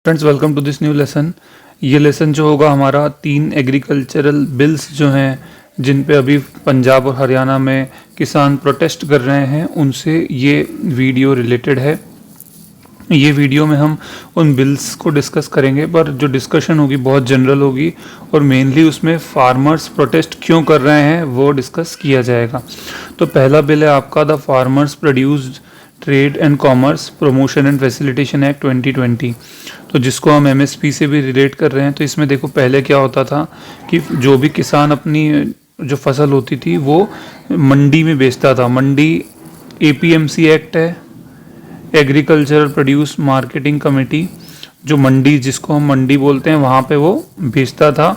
Friends, welcome to this new lesson. ये lesson जो होगा हमारा 3 एग्रीकल्चरल बिल्स जो हैं जिन पे अभी पंजाब और हरियाणा में किसान प्रोटेस्ट कर रहे हैं उनसे ये वीडियो रिलेटेड है। ये वीडियो में हम उन बिल्स को डिस्कस करेंगे, पर जो डिस्कशन होगी बहुत जनरल होगी और मेनली उसमें फार्मर्स प्रोटेस्ट क्यों कर रहे हैं वो डिस्कस किया जाएगा। तो पहला बिल है आपका the farmers produced trade and commerce promotion and facilitation act 2020, तो जिसको हम एमएसपी से भी रिलेट कर रहे हैं। तो इसमें देखो पहले क्या होता था कि जो भी किसान अपनी जो फसल होती थी वो मंडी में बेचता था। मंडी एपीएमसी एक्ट है, एग्रीकल्चरल प्रोड्यूस मार्केटिंग कमेटी, जो मंडी जिसको हम मंडी बोलते हैं वहाँ पे वो बेचता था।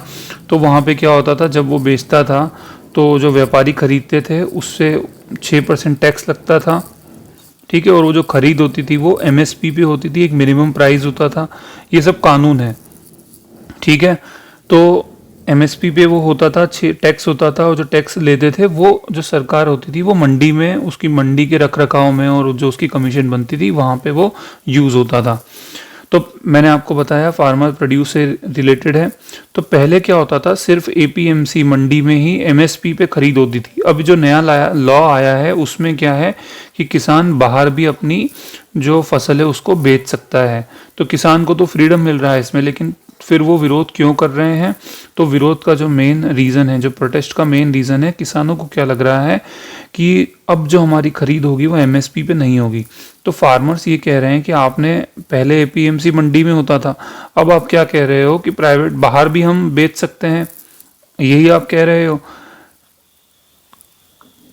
तो वहाँ पे क्या होता था, जब वो बेचता था तो जो व्यापारी खरीदते थे उससे 6% टैक्स लगता था, ठीक है। और वो जो खरीद होती थी वो एमएसपी पे होती थी, एक मिनिमम प्राइस होता था। ये सब कानून है, ठीक है। तो एमएसपी पे वो होता था, टैक्स होता था, और जो टैक्स लेते थे वो जो सरकार होती थी वो मंडी में उसकी मंडी के रख रखाव में और जो उसकी कमीशन बनती थी वहाँ पे वो यूज़ होता था। तो मैंने आपको बताया फार्मर प्रोड्यूस से रिलेटेड है। तो पहले क्या होता था, सिर्फ एपीएमसी मंडी में ही एमएसपी पे खरीद होती थी। अभी जो नया लॉ आया है उसमें क्या है कि किसान बाहर भी अपनी जो फसल है उसको बेच सकता है। तो किसान को तो फ्रीडम मिल रहा है इसमें, लेकिन फिर वो विरोध क्यों कर रहे हैं? तो विरोध का जो मेन रीज़न है, जो प्रोटेस्ट का मेन रीज़न है, किसानों को क्या लग रहा है कि अब जो हमारी खरीद होगी वो एमएसपी पे नहीं होगी। तो फार्मर्स ये कह रहे हैं कि आपने पहले एपीएमसी मंडी में होता था, अब आप क्या कह रहे हो कि प्राइवेट बाहर भी हम बेच सकते हैं, यही आप कह रहे हो।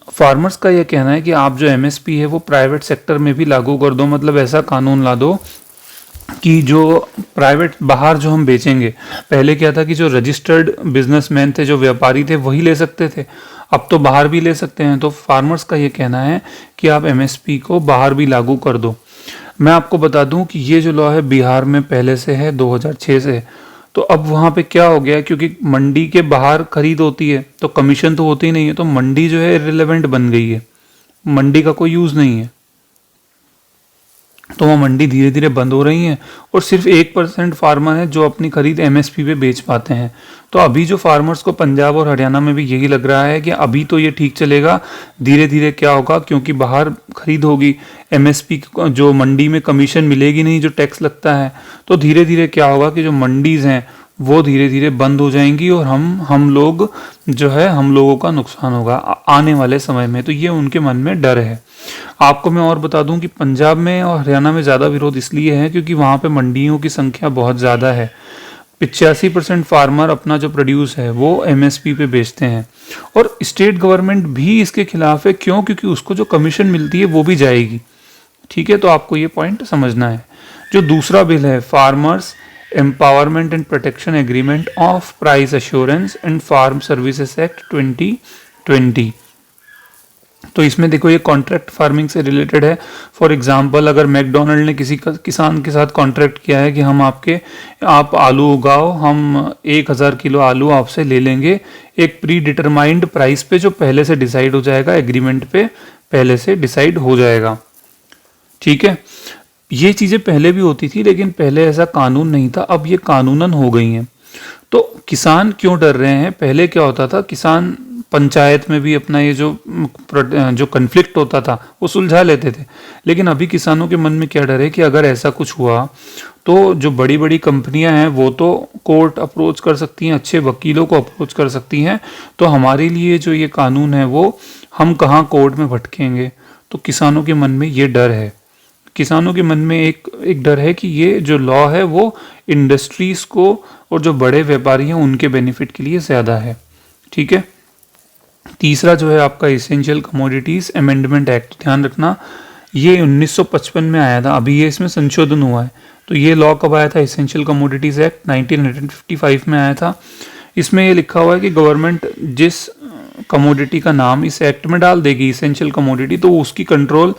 फार्मर्स का ये कहना है कि आप जो एमएसपी है वो प्राइवेट सेक्टर में भी लागू कर दो, मतलब ऐसा कानून ला दो कि जो प्राइवेट बाहर जो हम बेचेंगे, पहले क्या था कि जो रजिस्टर्ड बिजनेसमैन थे, जो व्यापारी थे, वही ले सकते थे, अब तो बाहर भी ले सकते हैं। तो फार्मर्स का ये कहना है कि आप एमएसपी को बाहर भी लागू कर दो। मैं आपको बता दूं कि ये जो लॉ है बिहार में पहले से है, 2006 से। तो अब वहाँ पे क्या हो गया, क्योंकि मंडी के बाहर खरीद होती है तो कमीशन तो होती ही नहीं है, तो मंडी जो है इररिलेवेंट बन गई है, मंडी का कोई यूज़ नहीं है। तो वो मंडी धीरे धीरे बंद हो रही हैं और सिर्फ 1% फार्मर है जो अपनी खरीद एमएसपी पे बेच पाते हैं। तो अभी जो फार्मर्स को पंजाब और हरियाणा में भी यही लग रहा है कि अभी तो ये ठीक चलेगा, धीरे धीरे क्या होगा, क्योंकि बाहर खरीद होगी, एमएसपी जो मंडी में कमीशन मिलेगी नहीं, जो टैक्स लगता है, तो धीरे धीरे क्या होगा कि जो मंडीज़ हैं वो धीरे धीरे बंद हो जाएंगी और हम लोग जो है, हम लोगों का नुकसान होगा आने वाले समय में। तो ये उनके मन में डर है। आपको मैं और बता दूं कि पंजाब में और हरियाणा में ज़्यादा विरोध इसलिए है क्योंकि वहाँ पे मंडियों की संख्या बहुत ज़्यादा है। 85% फार्मर अपना जो प्रोड्यूस है वो एमएसपी पे बेचते हैं और स्टेट गवर्नमेंट भी इसके खिलाफ है। क्यों? क्योंकि उसको जो कमीशन मिलती है वो भी जाएगी, ठीक है। तो आपको ये पॉइंट समझना है। जो दूसरा बिल है farmers empowerment and protection agreement of price assurance and farm services act 2020, तो इसमें देखो ये कॉन्ट्रैक्ट फार्मिंग से रिलेटेड है। फॉर एग्जांपल, अगर मैकडोनल्ड ने किसी किसान के साथ कॉन्ट्रैक्ट किया है कि हम आप आलू उगाओ, हम 1000 किलो आलू आपसे ले लेंगे एक प्री डिटरमाइंड प्राइस पे, जो पहले से डिसाइड हो जाएगा, एग्रीमेंट पे पहले से डिसाइड हो जाएगा, ठीक है। ये चीज़ें पहले भी होती थी, लेकिन पहले ऐसा कानून नहीं था, अब ये कानूनन हो गई हैं। तो किसान क्यों डर रहे हैं? पहले क्या होता था, किसान पंचायत में भी अपना ये जो कन्फ्लिक्ट होता था वो सुलझा लेते थे, लेकिन अभी किसानों के मन में क्या डर है कि अगर ऐसा कुछ हुआ तो जो बड़ी बड़ी कंपनियां हैं वो तो कोर्ट अप्रोच कर सकती हैं, अच्छे वकीलों को अप्रोच कर सकती हैं, तो हमारे लिए जो ये कानून है वो हम कहाँ कोर्ट में भटकेंगे। तो किसानों के मन में ये डर है। किसानों के मन में एक डर है कि ये जो लॉ है वो इंडस्ट्रीज को और जो बड़े व्यापारी हैं उनके बेनिफिट के लिए ज़्यादा है, ठीक है। तीसरा जो है आपका एसेंशियल कमोडिटीज अमेंडमेंट एक्ट, ध्यान रखना ये 1955 में आया था, अभी ये इसमें संशोधन हुआ है। तो ये लॉ कब आया था? एसेंशियल कमोडिटीज एक्ट 1955 में आया था। इसमें ये लिखा हुआ है कि गवर्नमेंट जिस कमोडिटी का नाम इस एक्ट में डाल देगी एसेंशियल कमोडिटी, तो उसकी कंट्रोल,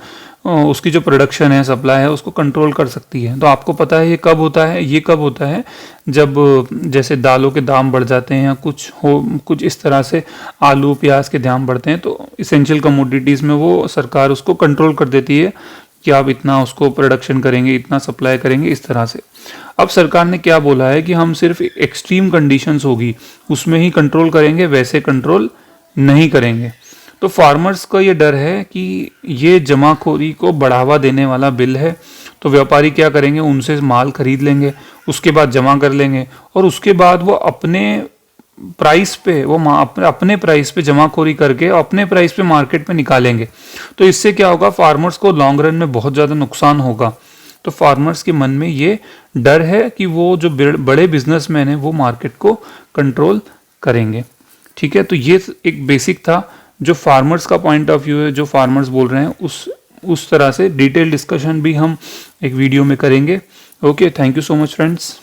उसकी जो प्रोडक्शन है, सप्लाई है, उसको कंट्रोल कर सकती है। तो आपको पता है ये कब होता है? ये कब होता है? जब जैसे दालों के दाम बढ़ जाते हैं या कुछ इस तरह से आलू प्याज के दाम बढ़ते हैं, तो इसेंशियल कमोडिटीज़ में वो सरकार उसको कंट्रोल कर देती है कि आप इतना उसको प्रोडक्शन करेंगे, इतना सप्लाई करेंगे, इस तरह से। अब सरकार ने क्या बोला है कि हम सिर्फ एक्सट्रीम कंडीशंस होगी उसमें ही कंट्रोल करेंगे, वैसे कंट्रोल नहीं करेंगे। तो फार्मर्स का ये डर है कि ये जमाखोरी को बढ़ावा देने वाला बिल है। तो व्यापारी क्या करेंगे, उनसे माल खरीद लेंगे, उसके बाद जमा कर लेंगे, और उसके बाद वो अपने प्राइस पे, वो अपने प्राइस पे जमाखोरी करके अपने प्राइस पे मार्केट में निकालेंगे। तो इससे क्या होगा, फार्मर्स को लॉन्ग रन में बहुत ज़्यादा नुकसान होगा। तो फार्मर्स के मन में ये डर है कि वो जो बड़े बिजनेसमैन हैं वो मार्केट को कंट्रोल करेंगे। ठीक है, तो ये एक बेसिक था जो फार्मर्स का पॉइंट ऑफ व्यू है, जो फार्मर्स बोल रहे हैं उस तरह से डिटेल डिस्कशन भी हम एक वीडियो में करेंगे। Okay, thank you so much friends.